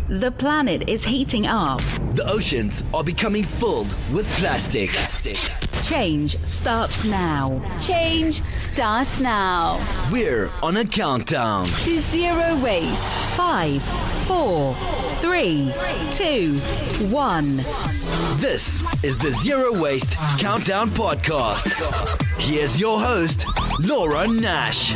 The planet is heating up. The oceans are becoming filled with plastic. Change starts now. Change starts now. We're on a countdown To zero waste. 5, 4, 3, 2, 1. This is the Zero Waste Countdown Podcast. Here's your host, Laura Nash.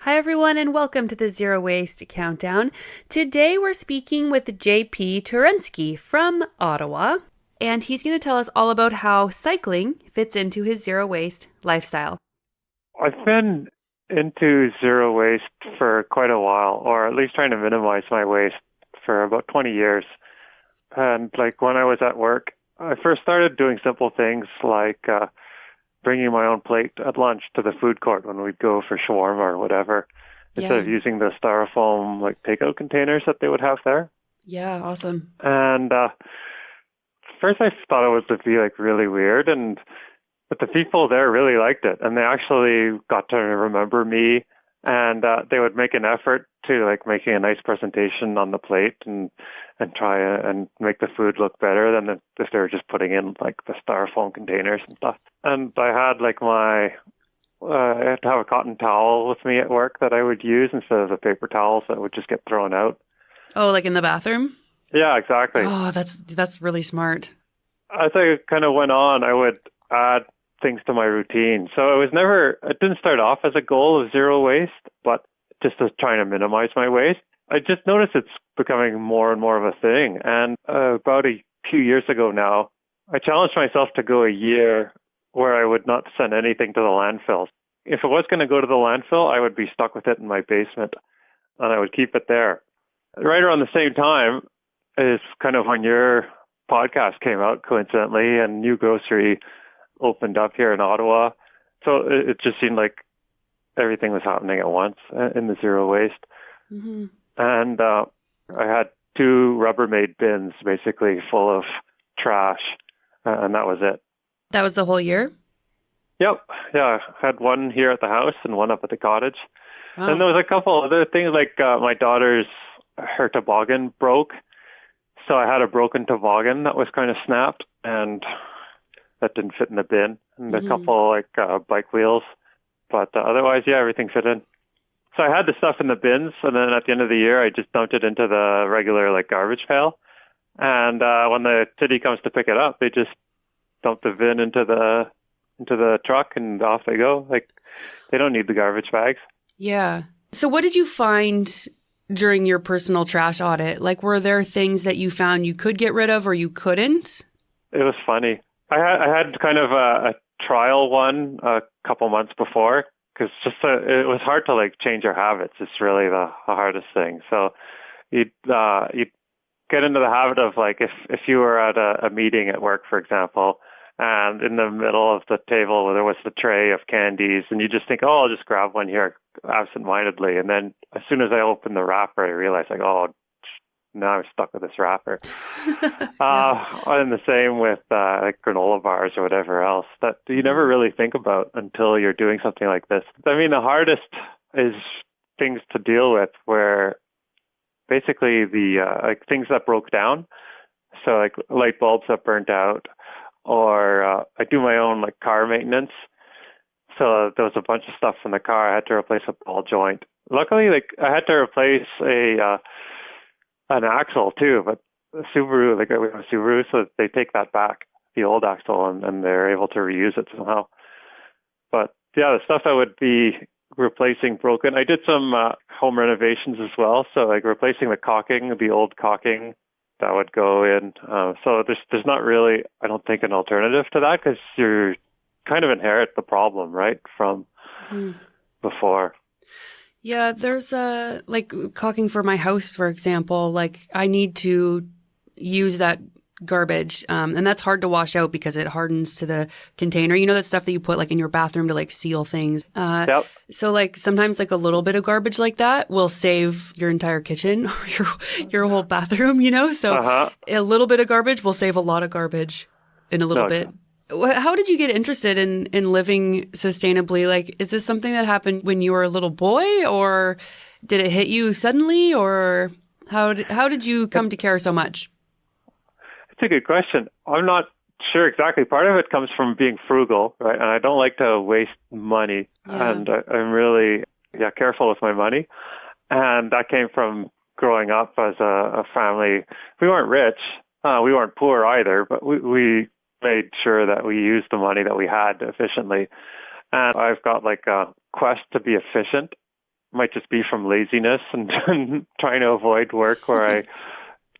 Hi everyone and welcome to the Zero Waste Countdown. Today we're speaking with JP Torunski from Ottawa, and he's going to tell us all about how cycling fits into his zero waste lifestyle. I've been into zero waste for quite a while, or at least trying to minimize my waste for about 20 years. And when I was at work, I first started doing simple things like bringing my own plate at lunch to the food court when we'd go for shawarma or whatever, instead of using the styrofoam takeout containers that they would have there. Yeah, awesome. And first I thought it would be really weird, but the people there really liked it, and they actually got to remember me, and they would make an effort to making a nice presentation on the plate and try and make the food look better than if they were just putting in the styrofoam containers and stuff. And I had I had to have a cotton towel with me at work that I would use instead of the paper towels that would just get thrown out. Oh, in the bathroom? Yeah, exactly. Oh, that's really smart. As I kind of went on, I would add things to my routine. So it didn't start off as a goal of zero waste, but just as trying to minimize my waste. I just noticed it's becoming more and more of a thing. And about a few years ago now, I challenged myself to go a year where I would not send anything to the landfill. If it was going to go to the landfill, I would be stuck with it in my basement, and I would keep it there. Right around the same time is kind of when your podcast came out, coincidentally, and New Grocery opened up here in Ottawa. So it just seemed like everything was happening at once in the zero waste. Mm-hmm. And I had 2 Rubbermaid bins basically full of trash, and that was it. That was the whole year? Yep. Yeah. I had one here at the house and one up at the cottage. Wow. And there was a couple other things my daughter's, her toboggan broke. So I had a broken toboggan that was kind of snapped, and that didn't fit in the bin. And a couple bike wheels. But otherwise, yeah, everything fit in. So I had the stuff in the bins, and then at the end of the year, I just dumped it into the regular garbage pail. And when the city comes to pick it up, they just dump the bin into the truck, and off they go. They don't need the garbage bags. Yeah. So what did you find during your personal trash audit? Were there things that you found you could get rid of or you couldn't? It was funny. I had kind of a trial one a couple months before, because it was hard to change your habits. It's really the hardest thing. So you'd get into the habit of if you were at a meeting at work, for example, and in the middle of the table there was the tray of candies, and you just think, oh, I'll just grab one here absentmindedly. And then as soon as I opened the wrapper, I realized oh, now I'm stuck with this wrapper. And the same with granola bars or whatever else that you never really think about until you're doing something like this. I mean, the hardest is things to deal with where basically the things that broke down. So light bulbs that burnt out, or I do my own car maintenance. So there was a bunch of stuff in the car. I had to replace a ball joint. Luckily, I had to replace an axle too, but Subaru, we have a Subaru, so they take that back, the old axle, and they're able to reuse it somehow. But yeah, the stuff that would be replacing broken. I did some home renovations as well, so replacing the old caulking that would go in. So there's not really, I don't think, an alternative to that, because you kind of inherit the problem, right, from before. Yeah, there's caulking for my house, for example. I need to use that garbage, and that's hard to wash out because it hardens to the container. You know, that stuff that you put in your bathroom to seal things. Yep. So sometimes a little bit of garbage like that will save your entire kitchen or your whole bathroom. So a little bit of garbage will save a lot of garbage in a little bit. How did you get interested in living sustainably? Like, is this something that happened when you were a little boy, or did it hit you suddenly, or how did you come to care so much? It's a good question. I'm not sure exactly. Part of it comes from being frugal, right? And I don't like to waste money. Yeah. And I'm really careful with my money. And that came from growing up as a family. We weren't rich. We weren't poor either, but we made sure that we used the money that we had efficiently. And I've got like a quest to be efficient. Might just be from laziness and trying to avoid work where I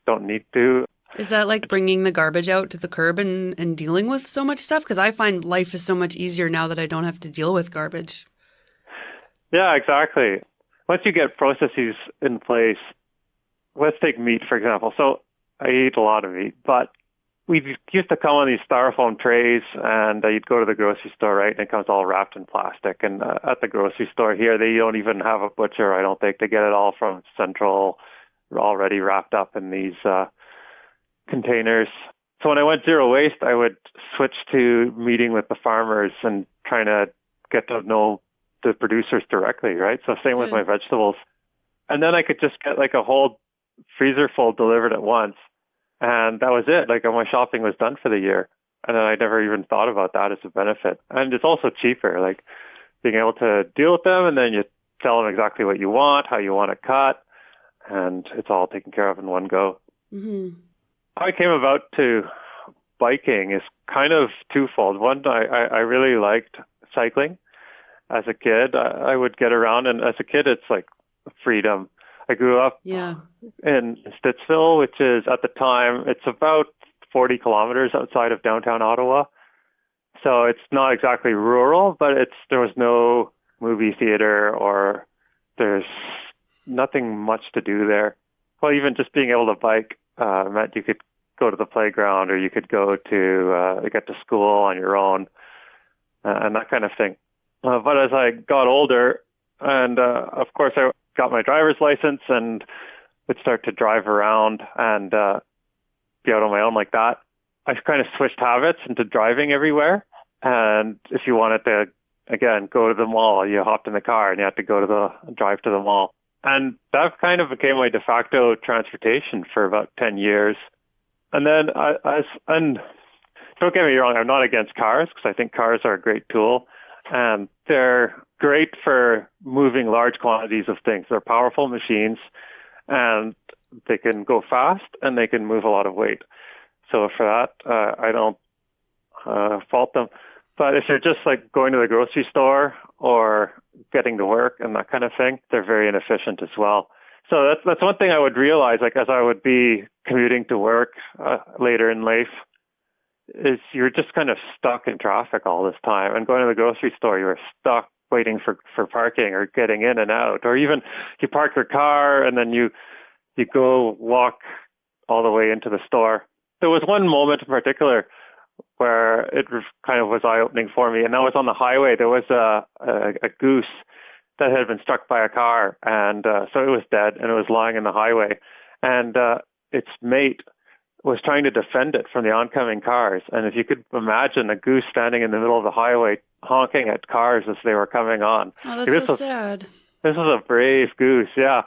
don't need to. Is that like bringing the garbage out to the curb and dealing with so much stuff? Because I find life is so much easier now that I don't have to deal with garbage. Yeah, exactly. Once you get processes in place, let's take meat, for example. So I eat a lot of meat, but we used to come on these styrofoam trays, and you'd go to the grocery store, right, and it comes all wrapped in plastic. And at the grocery store here, they don't even have a butcher, I don't think. They get it all from Central, already wrapped up in these containers. So when I went zero waste, I would switch to meeting with the farmers and trying to get to know the producers directly, right? So same with my vegetables. And then I could just get like a whole freezer full delivered at once. And that was it. Like my shopping was done for the year. And then I never even thought about that as a benefit. And it's also cheaper, like being able to deal with them, and then you tell them exactly what you want, how you want it cut, and it's all taken care of in one go. Mm-hmm. How I came about to biking is kind of twofold. One, I really liked cycling. As a kid, I would get around, and as a kid, it's like freedom. I grew up in Stittsville, which is at the time, it's about 40 kilometers outside of downtown Ottawa. So it's not exactly rural, but there was no movie theater, or there's nothing much to do there. Well, even just being able to bike meant you could go to the playground, or you could go to get to school on your own, and that kind of thing. But as I got older, and of course I got my driver's license and would start to drive around and be out on my own like that, I kind of switched habits into driving everywhere. And if you wanted to, again, go to the mall, you hopped in the car and you had to drive to the mall. And that kind of became my de facto transportation for about 10 years. And then, and don't get me wrong, I'm not against cars, because I think cars are a great tool. And they're great for moving large quantities of things. They're powerful machines, and they can go fast, and they can move a lot of weight. So for that, I don't fault them. But if you're just like going to the grocery store or getting to work and that kind of thing, they're very inefficient as well. So that's one thing I would realize, like as I would be commuting to work later in life, is you're just kind of stuck in traffic all this time. And going to the grocery store, you're stuck waiting for parking or getting in and out. Or even you park your car and then you go walk all the way into the store. There was one moment in particular where it kind of was eye-opening for me, and that was on the highway. There was a goose that had been struck by a car, and so it was dead, and it was lying in the highway. And its mate was trying to defend it from the oncoming cars. And if you could imagine a goose standing in the middle of the highway honking at cars as they were coming on. Oh, that's so sad. This was a brave goose, yeah.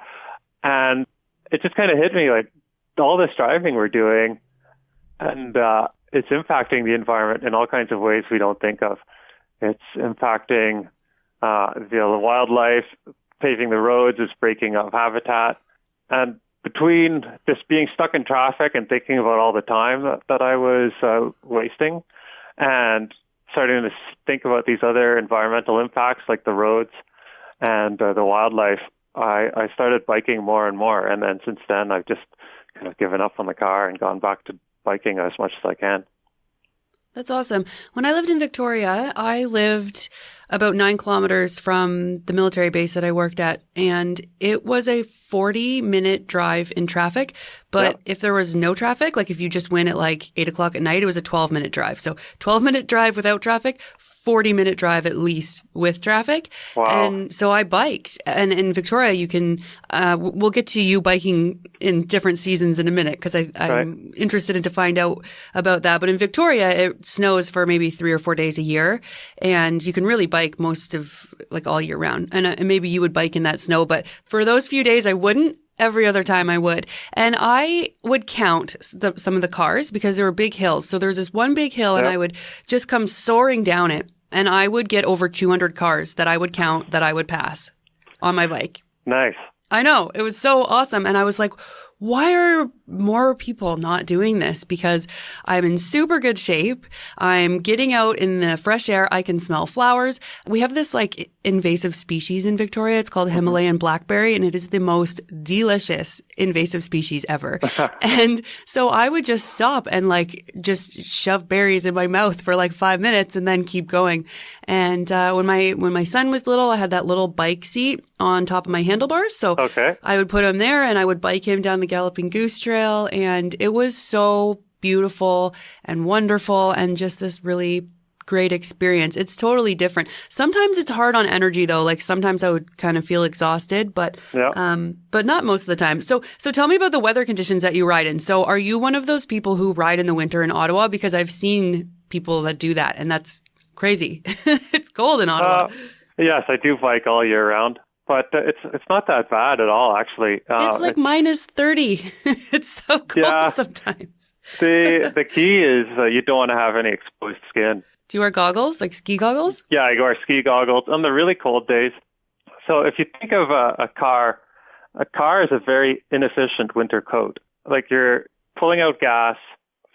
And it just kind of hit me, like, all this driving we're doing, and it's impacting the environment in all kinds of ways we don't think of. It's impacting the wildlife, paving the roads is breaking up habitat. And between just being stuck in traffic and thinking about all the time that I was wasting, and starting to think about these other environmental impacts like the roads and the wildlife, I started biking more and more. And then since then, I've just kind of given up on the car and gone back to biking as much as I can. That's awesome. When I lived in Victoria, I lived about 9 kilometers from the military base that I worked at. And it was a 40-minute drive in traffic. But if there was no traffic, like if you just went at like 8 o'clock at night, it was a 12-minute drive. So 12-minute drive without traffic, 40-minute drive at least with traffic. Wow. And so I biked. And in Victoria, you can, we'll get to you biking in different seasons in a minute because I'm interested in to find out about that. But in Victoria, it snows for maybe 3 or 4 days a year. And you can really bike most of like all year round. And maybe you would bike in that snow. But for those few days, I wouldn't. Every other time I would. And I would count some of the cars because there were big hills. So there's this one big hill and I would just come soaring down it. And I would get over 200 cars that I would count that I would pass on my bike. Nice. I know. It was so awesome. And I was like, why are more people not doing this? Because I'm in super good shape. I'm getting out in the fresh air. I can smell flowers. We have this like invasive species in Victoria. It's called Himalayan blackberry, and it is the most delicious invasive species ever. And so I would just stop and like just shove berries in my mouth for like 5 minutes and then keep going. And when my son was little, I had that little bike seat on top of my handlebars. So I would put him there and I would bike him down the Galloping Goose Trail, and it was so beautiful and wonderful and just this really great experience. It's totally different. Sometimes it's hard on energy though. Like sometimes I would kind of feel exhausted, but not most of the time. So tell me about the weather conditions that you ride in. So are you one of those people who ride in the winter in Ottawa? Because I've seen people that do that, and that's crazy. It's cold in Ottawa. Yes, I do bike all year round. But it's not that bad at all, actually. It's like minus 30. It's so cold sometimes. The key is you don't want to have any exposed skin. Do you wear goggles, like ski goggles? Yeah, I wear ski goggles on the really cold days. So if you think of a car is a very inefficient winter coat. Like you're pulling out gas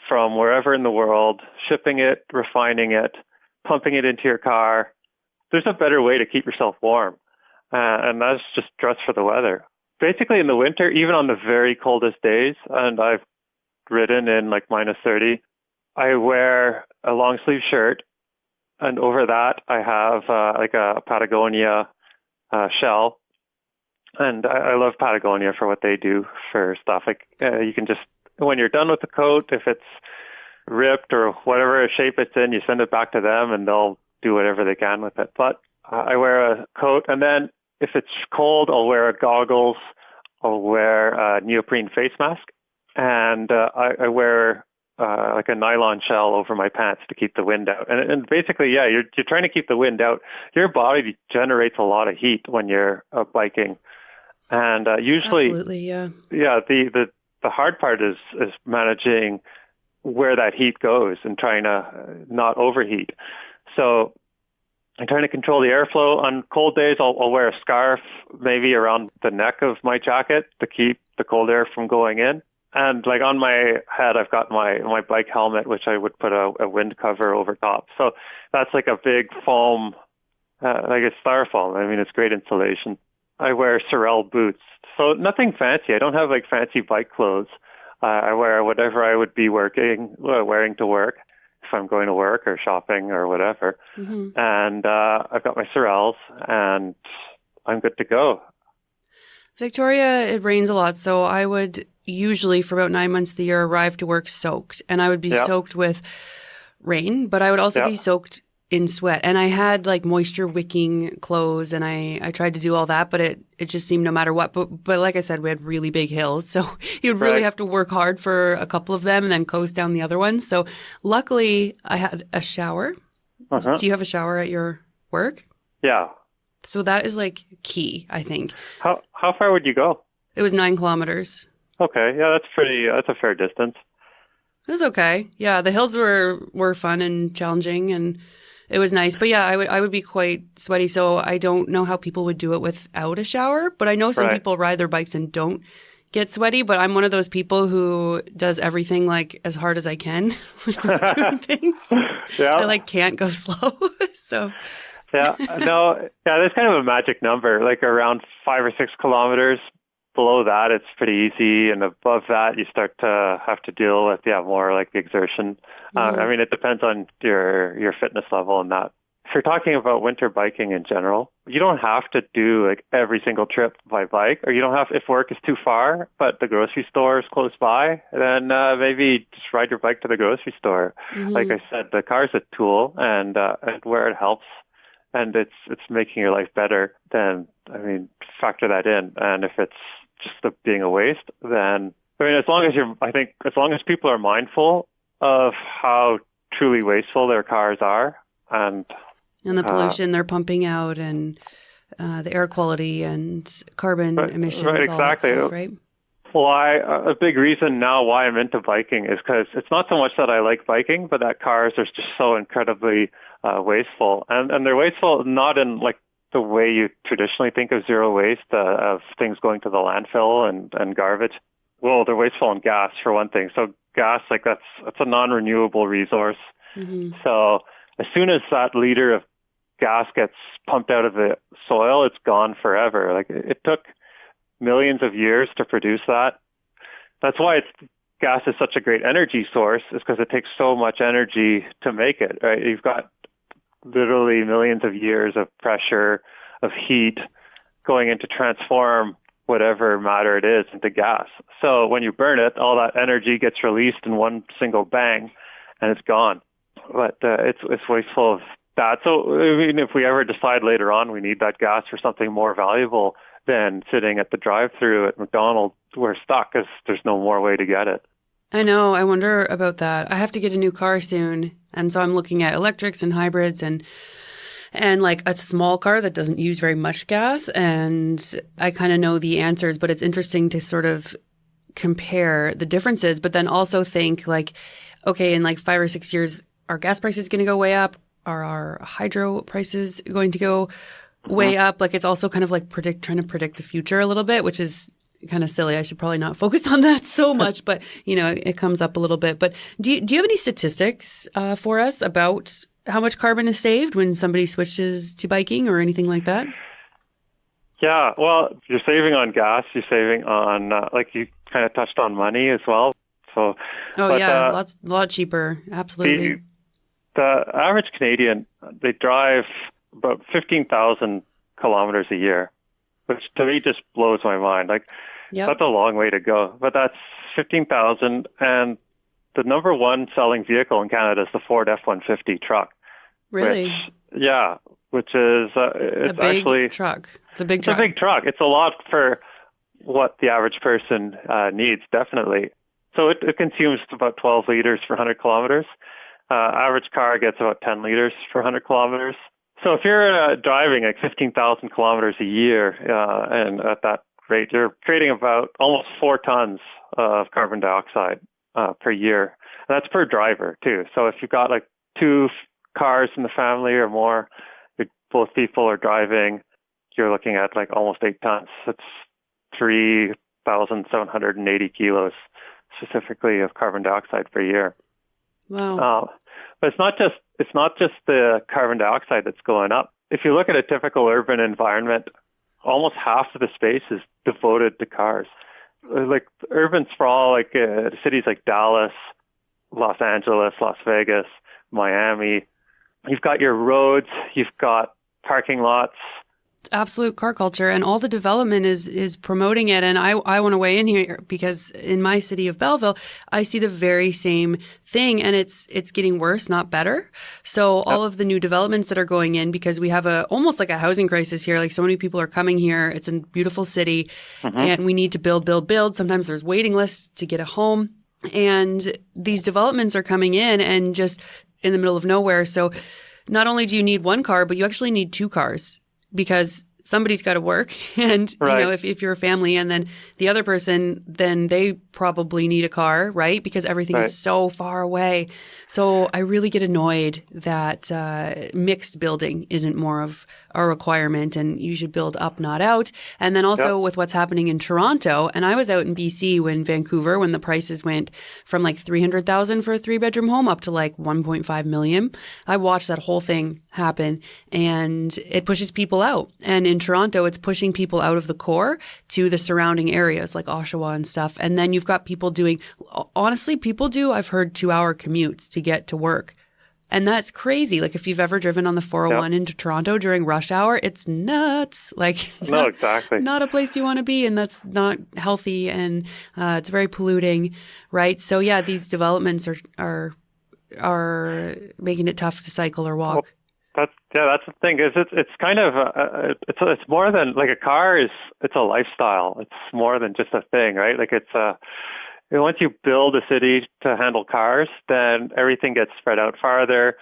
from wherever in the world, shipping it, refining it, pumping it into your car. There's a better way to keep yourself warm. And that's just dress for the weather. Basically in the winter, even on the very coldest days, and I've ridden in like minus 30, I wear a long sleeve shirt. And over that, I have like a Patagonia shell. And I love Patagonia for what they do for stuff. Like you can just, when you're done with the coat, if it's ripped or whatever shape it's in, you send it back to them and they'll do whatever they can with it. But I wear a coat, and then if it's cold, I'll wear goggles, I'll wear a neoprene face mask, and I wear like a nylon shell over my pants to keep the wind out. And basically, you're trying to keep the wind out. Your body generates a lot of heat when you're biking, and usually, the hard part is managing where that heat goes and trying to not overheat. So I'm trying to control the airflow. On cold days, I'll wear a scarf maybe around the neck of my jacket to keep the cold air from going in. And like on my head, I've got my bike helmet, which I would put a wind cover over top. So that's like a big foam, like a styrofoam. I mean, it's great insulation. I wear Sorel boots. So nothing fancy. I don't have like fancy bike clothes. I wear whatever I would be wearing to work, if I'm going to work or shopping or whatever. Mm-hmm. And I've got my Sorels and I'm good to go. Victoria, it rains a lot. So I would usually for about 9 months of the year arrive to work soaked. And I would be soaked with rain, but I would also be soaked in sweat. And I had like moisture wicking clothes and I tried to do all that, but it just seemed no matter what. But like I said, we had really big hills. So you'd really have to work hard for a couple of them and then coast down the other ones. So luckily I had a shower. Uh-huh. Do you have a shower at your work? Yeah. So that is like key, I think. How far would you go? It was 9 kilometers. Okay. Yeah, that's a fair distance. It was okay. Yeah, the hills were fun and challenging and it was nice. But yeah, I would be quite sweaty. So I don't know how people would do it without a shower. But I know some people ride their bikes and don't get sweaty. But I'm one of those people who does everything like as hard as I can when I'm doing things. I like can't go slow. So there's kind of a magic number, like around 5 or 6 kilometers. Below that, it's pretty easy, and above that, you start to have to deal with more like the exertion. I mean, it depends on your fitness level and that. if you're talking about winter biking in general, you don't have to do like every single trip by bike, or you don't have, if work is too far, but the grocery store is close by, then maybe just ride your bike to the grocery store. Like I said, the car is a tool, and where it helps and it's making your life better, then, I mean, factor that in. And if it's just being a waste, then, I mean, as long as people are mindful of how truly wasteful their cars are, and the pollution they're pumping out, and the air quality and carbon emissions, right, all that exactly. stuff, right? Well, a big reason now why I'm into biking is because it's not so much that I like biking, but that cars are just so incredibly wasteful. And they're wasteful not in like the way you traditionally think of zero waste, of things going to the landfill and garbage. Well, they're wasteful in gas, for one thing. So gas, like that's a non-renewable resource. So as soon as that liter of gas gets pumped out of the soil, it's gone forever. Like it took millions of years to produce that. That's why gas is such a great energy source, is because it takes so much energy to make it, right? You've got literally millions of years of pressure, of heat going into transform whatever matter it is into gas. So when you burn it, all that energy gets released in one single bang, and it's gone. But it's wasteful of that. So I mean, if we ever decide later on we need that gas for something more valuable than sitting at the drive-through at McDonald's, we're stuck because there's no more way to get it. I know. I wonder about that. I have to get a new car soon, and so I'm looking at electrics and hybrids and like a small car that doesn't use very much gas. And I kind of know the answers, but it's interesting to sort of compare the differences, but then also think like, okay, in like 5 or 6 years, are gas prices going to go way up? Are our hydro prices going to go way up? Like it's also kind of like trying to predict the future a little bit, which is kind of silly. I should probably not focus on that so much, but you know, it comes up a little bit. But do you have any statistics for us about how much carbon is saved when somebody switches to biking or anything like that? Yeah, well, you're saving on gas. You're saving on, like you kind of touched on money as well. So, a lot cheaper. Absolutely. The average Canadian, they drive about 15,000 kilometers a year, which to me just blows my mind. Like, that's a long way to go, but that's 15,000. And the number one selling vehicle in Canada is the Ford F-150 truck. Really? Which is it's a big actually truck. It's a big truck. It's a big truck. It's a lot for what the average person needs, definitely. So it consumes about 12 liters per 100 kilometers. Average car gets about 10 liters per 100 kilometers. So if you're driving like 15,000 kilometers a year, and at that rate, you're creating about almost 4 tons of carbon dioxide per year. And that's per driver too. So if you've got like 2 cars in the family or more, if both people are driving, you're looking at like almost 8 tons. That's 3,780 kilos specifically of carbon dioxide per year. Wow. But it's not just the carbon dioxide that's going up. If you look at a typical urban environment, almost half of the space is devoted to cars. Like urban sprawl, like cities like Dallas, Los Angeles, Las Vegas, Miami. You've got your roads, you've got parking lots. Absolute car culture, and all the development is promoting it. And I want to weigh in here because in my city of Belleville, I see the very same thing, and it's getting worse, not better. So all of the new developments that are going in, because we have almost like a housing crisis here. Like so many people are coming here. It's a beautiful city, and we need to build. Sometimes there's waiting lists to get a home, and these developments are coming in and just in the middle of nowhere. So not only do you need one car, but you actually need 2 cars. Because somebody's got to work, and you know, if you're a family, and then the other person, then they probably need a car, right? Because everything is so far away. So I really get annoyed that mixed building isn't more of a requirement, and you should build up, not out. And then also with what's happening in Toronto, and I was out in BC when the prices went from like $300,000 for a 3-bedroom home up to like $1.5 million. I watched that whole thing happen, and it pushes people out. And in Toronto, it's pushing people out of the core to the surrounding areas like Oshawa and stuff. And then you've got people doing, honestly, I've heard 2-hour commutes to get to work. And that's crazy. Like if you've ever driven on the 401 into Toronto during rush hour, it's nuts. Like no, exactly. Not a place you want to be, and that's not healthy, and it's very polluting, right? So yeah, these developments are making it tough to cycle or walk. Well, that's the thing. Is it's kind of it's more than like a car is. It's a lifestyle. It's more than just a thing, right? Like it's once you build a city to handle cars, then everything gets spread out farther.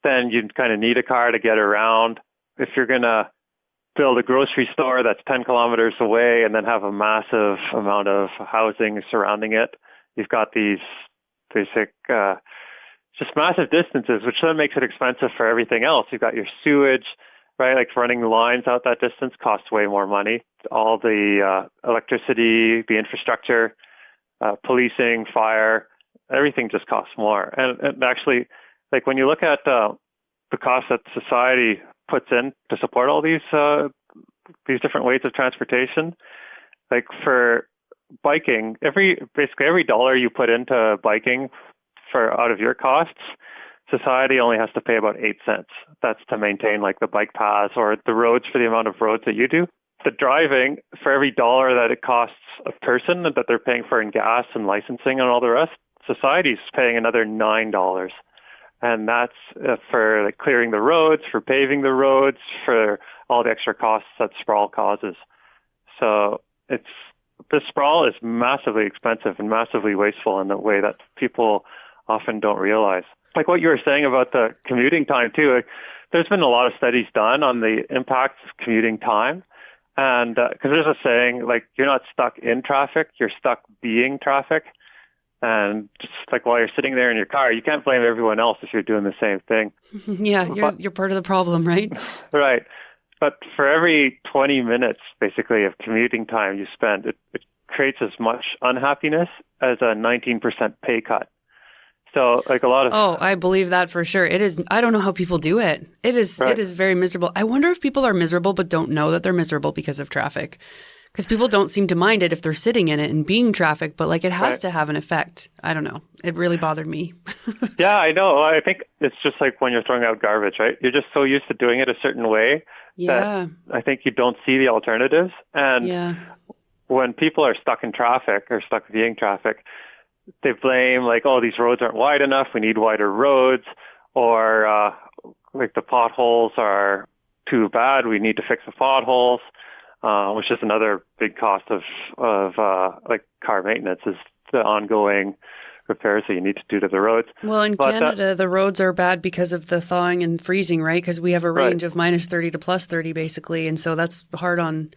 Then you kind of need a car to get around. If you're gonna build a grocery store that's 10 kilometers away and then have a massive amount of housing surrounding it, you've got these basic just massive distances, which then makes it expensive for everything else. You've got your sewage, right? Like running the lines out that distance costs way more money. All the electricity, the infrastructure, policing, fire, everything just costs more. And actually, like when you look at the cost that society puts in to support all these different ways of transportation, like for biking, basically every dollar you put into biking for out of your costs, society only has to pay about 8 cents. That's to maintain like the bike paths or the roads for the amount of roads that you do. The driving, for every dollar that it costs a person that they're paying for in gas and licensing and all the rest, society's paying another $9. And that's for like clearing the roads, for paving the roads, for all the extra costs that sprawl causes. So the sprawl is massively expensive and massively wasteful in a way that people often don't realize. Like what you were saying about the commuting time too, like, there's been a lot of studies done on the impacts of commuting time. And because there's a saying, like, you're not stuck in traffic, you're stuck being traffic. And just like while you're sitting there in your car, you can't blame everyone else if you're doing the same thing. Yeah, you're part of the problem, right? Right. But for every 20 minutes, basically, of commuting time you spend, it creates as much unhappiness as a 19% pay cut. So like a lot of... Oh, I believe that for sure. It is. I don't know how people do it. It is. Right. It is very miserable. I wonder if people are miserable but don't know that they're miserable because of traffic. Because people don't seem to mind it if they're sitting in it and being traffic, but like it has to have an effect. I don't know. It really bothered me. Yeah, I know. I think it's just like when you're throwing out garbage, right? You're just so used to doing it a certain way that I think you don't see the alternatives. And when people are stuck in traffic or stuck being traffic, they blame like, oh, these roads aren't wide enough. We need wider roads, or like the potholes are too bad. We need to fix the potholes, which is another big cost of like car maintenance is the ongoing repairs that you need to do to the roads. Well, in Canada, the roads are bad because of the thawing and freezing, right? Because we have a range of minus 30 to plus 30, basically, and so that's hard on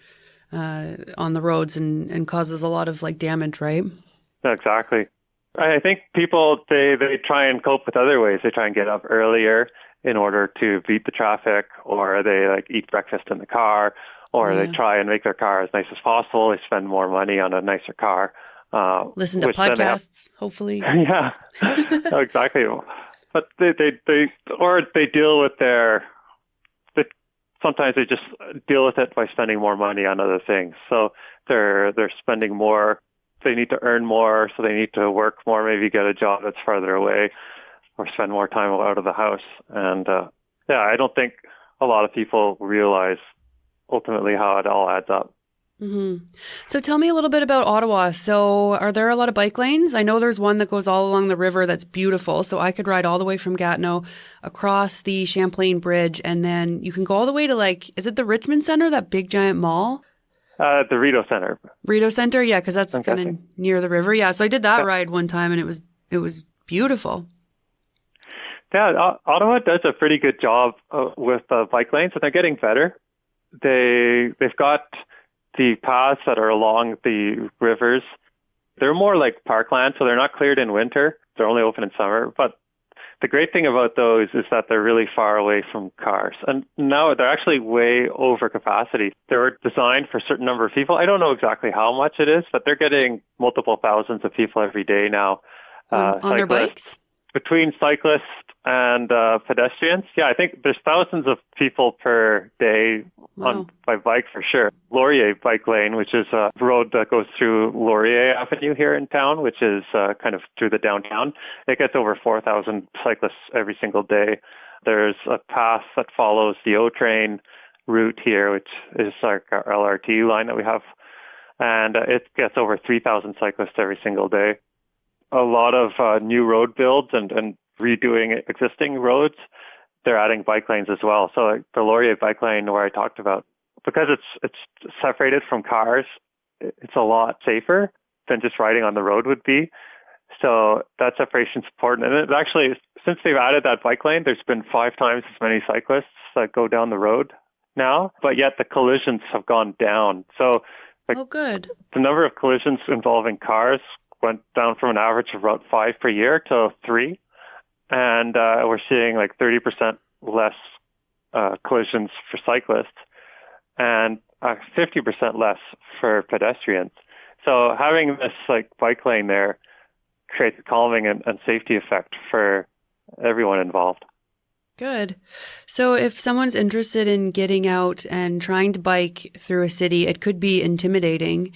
the roads and causes a lot of like damage, right? Exactly. I think people, they try and cope with other ways. They try and get up earlier in order to beat the traffic, or they like eat breakfast in the car, or they try and make their car as nice as possible. They spend more money on a nicer car. Listen to podcasts, hopefully. Yeah, exactly. But they deal with sometimes they just deal with it by spending more money on other things. So they're spending more. They need to earn more, so they need to work more, maybe get a job that's farther away or spend more time out of the house. And I don't think a lot of people realize ultimately how it all adds up. Mm-hmm. So tell me a little bit about Ottawa. So are there a lot of bike lanes? I know there's one that goes all along the river that's beautiful. So I could ride all the way from Gatineau across the Champlain Bridge, and then you can go all the way to is it the Richmond Centre, that big giant mall? The Rideau Centre. Rideau Centre, yeah, because that's kind of near the river. Yeah, so I did that ride one time, and it was beautiful. Yeah, Ottawa does a pretty good job with bike lanes, and they're getting better. They've got the paths that are along the rivers. They're more like parkland, so they're not cleared in winter. They're only open in summer, but the great thing about those is that they're really far away from cars. And now they're actually way over capacity. They were designed for a certain number of people. I don't know exactly how much it is, but they're getting multiple thousands of people every day now. On their bikes? Between cyclists and pedestrians. Yeah, I think there's thousands of people per day by bike for sure. Laurier Bike Lane, which is a road that goes through Laurier Avenue here in town, which is kind of through the downtown. It gets over 4,000 cyclists every single day. There's a path that follows the O-Train route here, which is like our LRT line that we have. And it gets over 3,000 cyclists every single day. A lot of new road builds and redoing existing roads, they're adding bike lanes as well. So like the Laurier Bike Lane where I talked about, because it's separated from cars, it's a lot safer than just riding on the road would be. So that separation's important. And it actually, since they've added that bike lane, there's been 5 times as many cyclists that go down the road now, but yet the collisions have gone down. So good. The number of collisions involving cars went down from an average of about 5 per year to 3. And we're seeing like 30% less collisions for cyclists and 50% less for pedestrians. So having this like bike lane there creates a calming and safety effect for everyone involved. Good. So if someone's interested in getting out and trying to bike through a city, it could be intimidating.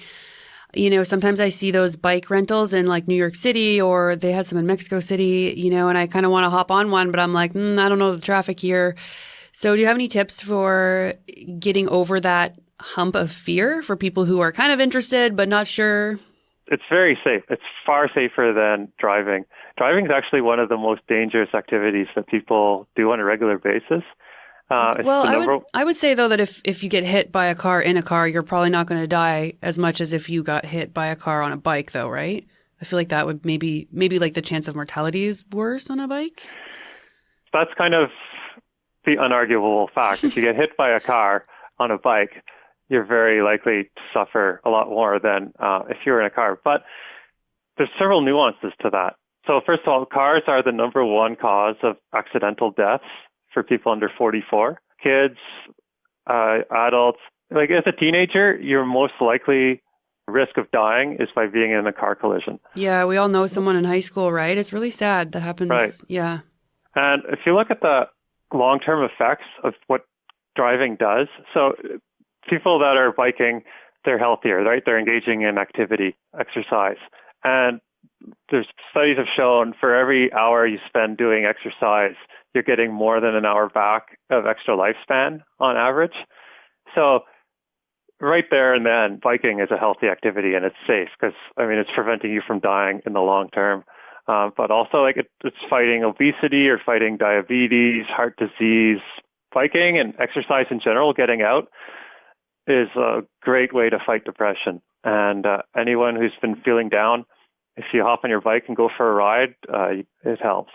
You know, sometimes I see those bike rentals in like New York City, or they had some in Mexico City, you know, and I kind of want to hop on one, but I'm like, I don't know the traffic here. So do you have any tips for getting over that hump of fear for people who are kind of interested but not sure? It's very safe. It's far safer than driving. Driving is actually one of the most dangerous activities that people do on a regular basis. I would say, though, that if you get hit by a car in a car, you're probably not going to die as much as if you got hit by a car on a bike, though, right? I feel like that would maybe like the chance of mortality is worse on a bike. That's kind of the unarguable fact. If you get hit by a car on a bike, you're very likely to suffer a lot more than if you're in a car. But there's several nuances to that. So first of all, cars are the number one cause of accidental deaths for people under 44. Kids, adults. Like as a teenager, your most likely risk of dying is by being in a car collision. Yeah, we all know someone in high school, right? It's really sad that happens. Right. Yeah. And if you look at the long-term effects of what driving does, so people that are biking, they're healthier, right? They're engaging in activity, exercise. And there's studies have shown for every hour you spend doing exercise, you're getting more than an hour back of extra lifespan on average. So right there and then, biking is a healthy activity and it's safe because, I mean, it's preventing you from dying in the long term. But also like it's fighting obesity or fighting diabetes, heart disease. Biking and exercise in general, getting out, is a great way to fight depression. And anyone who's been feeling down, if you hop on your bike and go for a ride, it helps.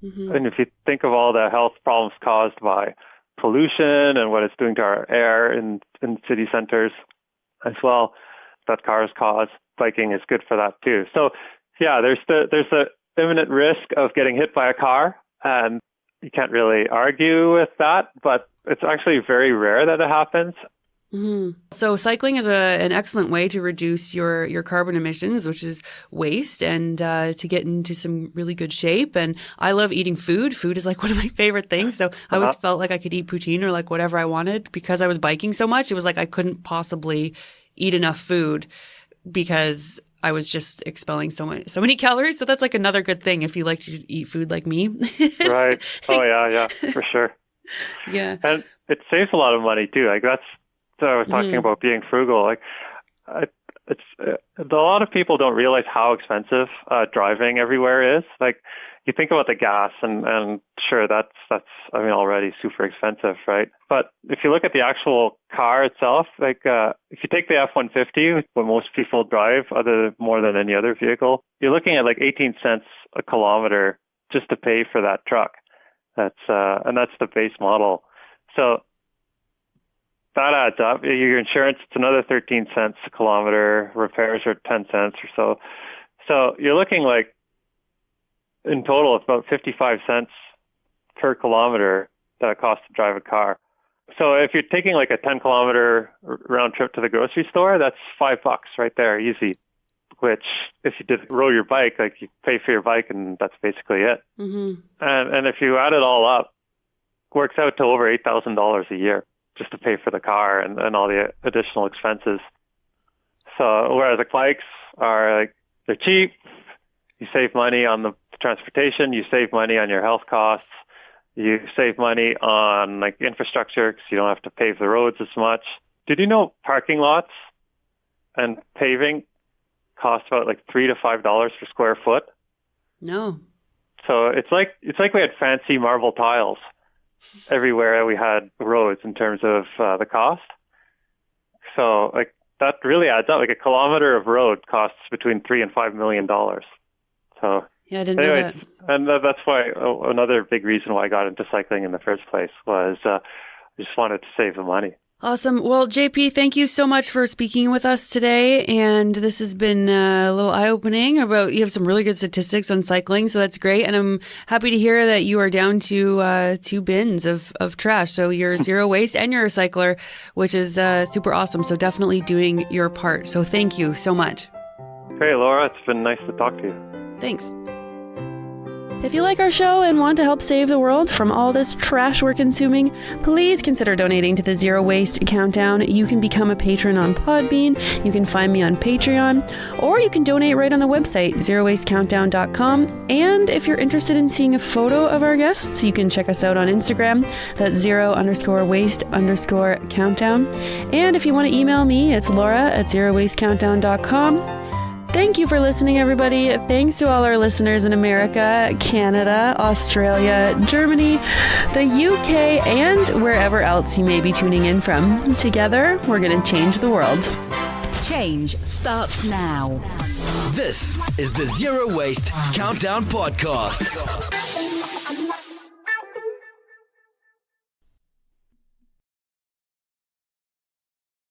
Mm-hmm. And if you think of all the health problems caused by pollution and what it's doing to our air in city centers as well, that cars cause, biking is good for that too. So yeah, there's the imminent risk of getting hit by a car, and you can't really argue with that, but it's actually very rare that it happens. Mm-hmm. So cycling is an excellent way to reduce your carbon emissions, which is waste, and to get into some really good shape. And I love eating food. Food is like one of my favorite things. So I always felt like I could eat poutine or like whatever I wanted because I was biking so much. It was like I couldn't possibly eat enough food because I was just expelling so many calories. So that's like another good thing if you like to eat food like me. Right. Oh yeah, for sure. Yeah. And it saves a lot of money too. Like that's. So I was talking about being frugal. Like, it's a lot of people don't realize how expensive driving everywhere is. Like, you think about the gas, and sure, that's I mean already super expensive, right? But if you look at the actual car itself, like if you take the F-150, what most people drive, more than any other vehicle, you're looking at like 18 cents a kilometer just to pay for that truck. That's the base model. So that adds up. Your insurance, it's another 13 cents a kilometer. Repairs are 10 cents or so. So you're looking like, in total, it's about 55 cents per kilometer that it costs to drive a car. So if you're taking like a 10-kilometer round trip to the grocery store, that's $5 right there, easy. which if you rode your bike, like you pay for your bike and that's basically it. Mm-hmm. And if you add it all up, it works out to over $8,000 a year just to pay for the car and all the additional expenses. So whereas like bikes are like, they're cheap, you save money on the transportation, you save money on your health costs, you save money on like infrastructure because you don't have to pave the roads as much. Did you know parking lots and paving cost about like $3 to $5 per square foot? No. So it's like we had fancy marble tiles everywhere we had roads in terms of the cost. So like that really adds up. Like a kilometer of road costs between $3 and $5 million. So yeah, I didn't know that. And that's why another big reason why I got into cycling in the first place was I just wanted to save the money. Awesome. Well, JP, thank you so much for speaking with us today. And this has been a little eye-opening about, you have some really good statistics on cycling, so that's great. And I'm happy to hear that you are down to 2 bins of trash. So you're zero waste and you're a cycler, which is super awesome. So definitely doing your part. So thank you so much. Great, Laura. It's been nice to talk to you. Thanks. If you like our show and want to help save the world from all this trash we're consuming, please consider donating to the Zero Waste Countdown. You can become a patron on Podbean, you can find me on Patreon, or you can donate right on the website, zerowastecountdown.com. And if you're interested in seeing a photo of our guests, you can check us out on Instagram. That's _waste_countdown. And if you want to email me, it's laura@zerowastecountdown.com. Thank you for listening, everybody. Thanks to all our listeners in America, Canada, Australia, Germany, the UK, and wherever else you may be tuning in from. Together, we're going to change the world. Change starts now. This is the Zero Waste Countdown Podcast.